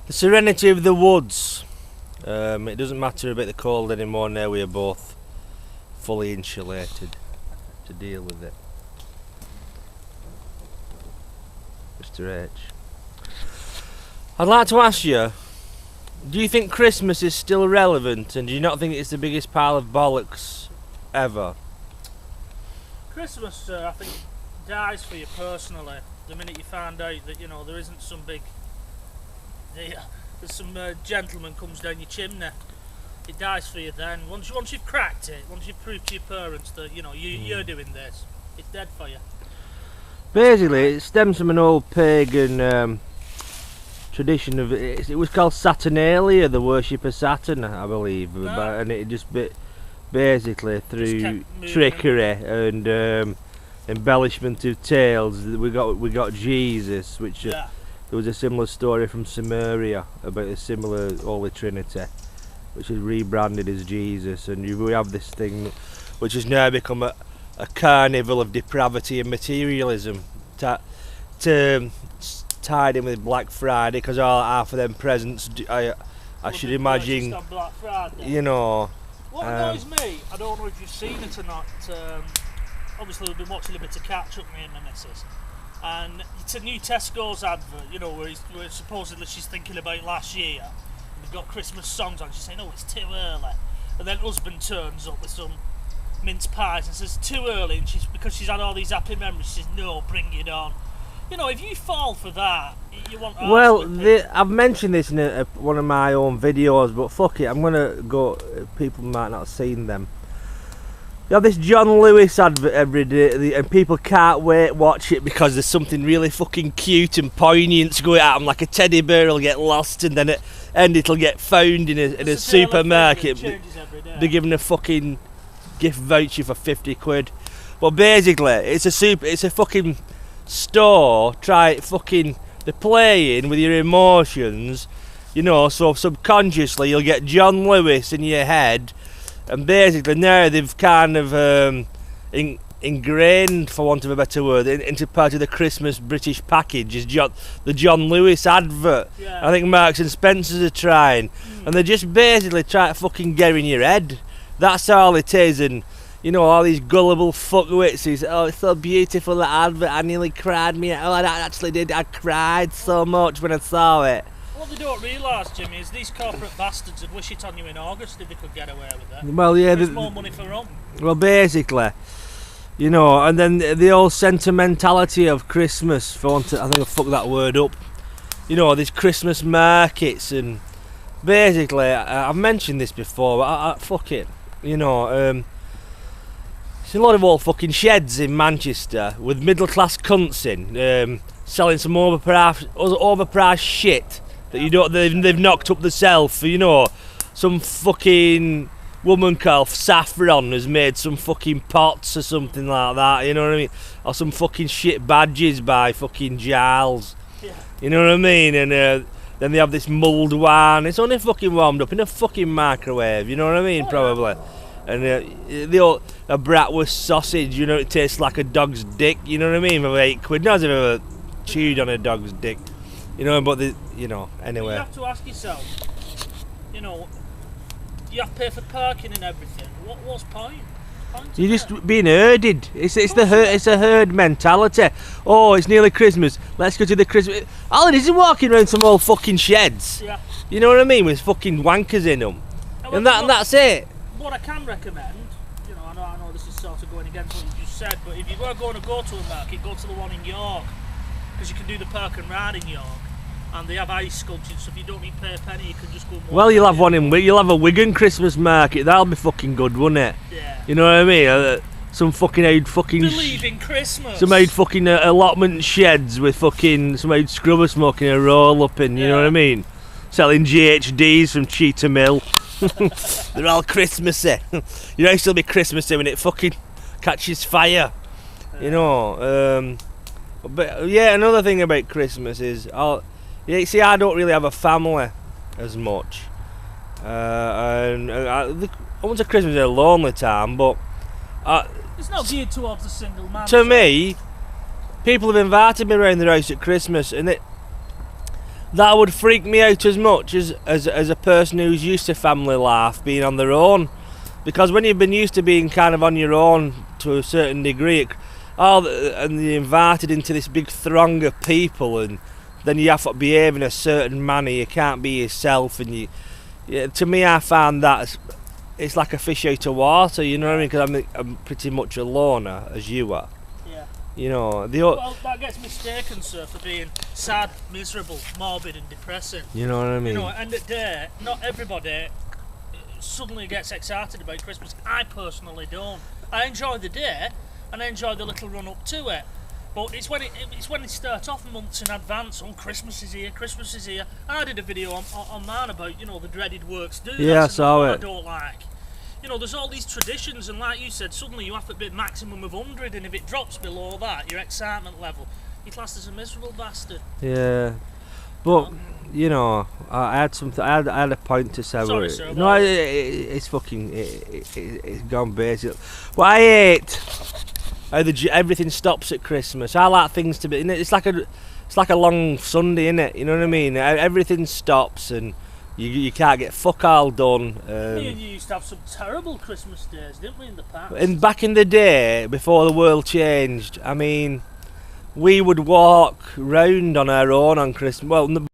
The serenity of the woods. It doesn't matter about the cold anymore now. We are both fully insulated to deal with it. Mr. H. I'd like to ask you, do you think Christmas is still relevant, and do you not think it's the biggest pile of bollocks ever? Christmas, I think, dies for you personally the minute you find out that, you know, there isn't some big... there's some gentleman comes down your chimney. It dies for you then. Once you've cracked it, once you've proved to your parents that, you know, you're doing this, it's dead for you. Basically, it stems from an old pagan tradition of it was called Saturnalia, the worship of Saturn, I believe, and it just basically through trickery and embellishment of tales we got Jesus, which there was a similar story from Samaria about a similar Holy Trinity, which is rebranded as Jesus, and we have this thing which has now become a carnival of depravity and materialism, tied in with Black Friday, because half of them presents I should imagine on Black Friday. You know what annoys me, I don't know if you've seen it or not, obviously we've been watching a bit of catch up, me and my missus, and it's a new Tesco's advert, you know, where supposedly she's thinking about last year, and they've got Christmas songs on, she's saying, oh, it's too early, and then husband turns up with some mince pies and says too early, and because she's had all these happy memories, she says no, bring it on. You know, if you fall for that, you want... Well, I've mentioned this in one of my own videos, but fuck it, I'm going to go... People might not have seen them. You have this John Lewis advert every day, and people can't wait to watch it because there's something really fucking cute and poignant going at them, like a teddy bear will get lost, and then it'll get found in a supermarket. They're giving a fucking gift voucher for 50 quid. But basically, it's a fucking... store, they're playing with your emotions, you know, so subconsciously you'll get John Lewis in your head, and basically now they've kind of ingrained, for want of a better word, into part of the Christmas British package is the John Lewis advert. I think Marks and Spencer's are trying, and they just basically try to fucking get in your head. That's all it is. And you know, all these gullible fuckwits, oh, it's so beautiful, that advert, I nearly cried me. Oh, I actually did, I cried so much when I saw it. What they don't realise, Jimmy, is these corporate bastards would wish it on you in August if they could get away with it. Well, yeah. There's more money for them. Well, basically, you know, and then the old sentimentality of Christmas, I think I fucked that word up. You know, these Christmas markets, and basically, I've mentioned this before, but fuck it, you know, there's a lot of old fucking sheds in Manchester with middle class cunts in, selling some overpriced shit that they've knocked up themselves for, you know, some fucking woman called Saffron has made some fucking pots or something like that, you know what I mean, or some fucking shit badges by fucking Giles, you know what I mean, and then they have this mulled wine, it's only fucking warmed up in a fucking microwave, you know what I mean, probably. And a bratwurst sausage, you know, it tastes like a dog's dick, you know what I mean, for 8 quid. No one's ever chewed on a dog's dick, you know, but anyway. You have to ask yourself, you know, you have to pay for parking and everything. What's point? You're just being herded. It's a herd mentality. Oh, it's nearly Christmas, let's go to the Christmas... All it is walking around some old fucking sheds, you know what I mean, with fucking wankers in them, and that's it. What I can recommend, you know, I know this is sort of going against what you just said, but if you were going to go to a market, go to the one in York, because you can do the park and ride in York, and they have ice sculptures, so if you don't need to pay a penny, you can just go. Well, you'll have you'll have a Wigan Christmas market. That'll be fucking good, won't it? Yeah. You know what I mean? Some fucking old fucking. Believe in Christmas. Some old fucking allotment sheds with fucking some old scrubber smoking a roll up in. You know what I mean? Selling GHDs from Cheetah Mill. They're all Christmassy. You know, it'll be Christmassy when it fucking catches fire. You know. But yeah, another thing about Christmas is, see, I don't really have a family as much. And I want to Christmas is a lonely time, but it's not geared towards a single man. To me, people have invited me around their house at Christmas, and that would freak me out as much as a person who's used to family life being on their own. Because when you've been used to being kind of on your own to a certain degree, and you're invited into this big throng of people, and then you have to behave in a certain manner, you can't be yourself, and to me I found that it's like a fish out of water, you know what I mean? Because I'm pretty much a loner, as you are. Yeah. You know, well, that gets mistaken, sir, for being sad, miserable, morbid and depressing. You know what I mean? You know, end of the day, not everybody suddenly gets excited about Christmas. I personally don't. I enjoy the day and I enjoy the little run up to it. But it's when it starts off months in advance. Oh, Christmas is here, Christmas is here. I did a video on mine about, you know, the dreaded works do. Yeah, I saw it. I don't like. You know, there's all these traditions, and like you said, suddenly you have to be maximum of 100, and if it drops below that, your excitement level, you're classed as a miserable bastard. Yeah, but you know, I had something. I had a point to say. Sorry, sir. No, it's fucking. It's gone basic. But I hate how everything stops at Christmas. I like things to be. It's like a long Sunday, innit? You know what I mean? Everything stops and you can't get fuck all done. Me and you used to have some terrible Christmas days, didn't we, in the past? And back in the day, before the world changed, I mean, we would walk round on our own on Christmas. Well,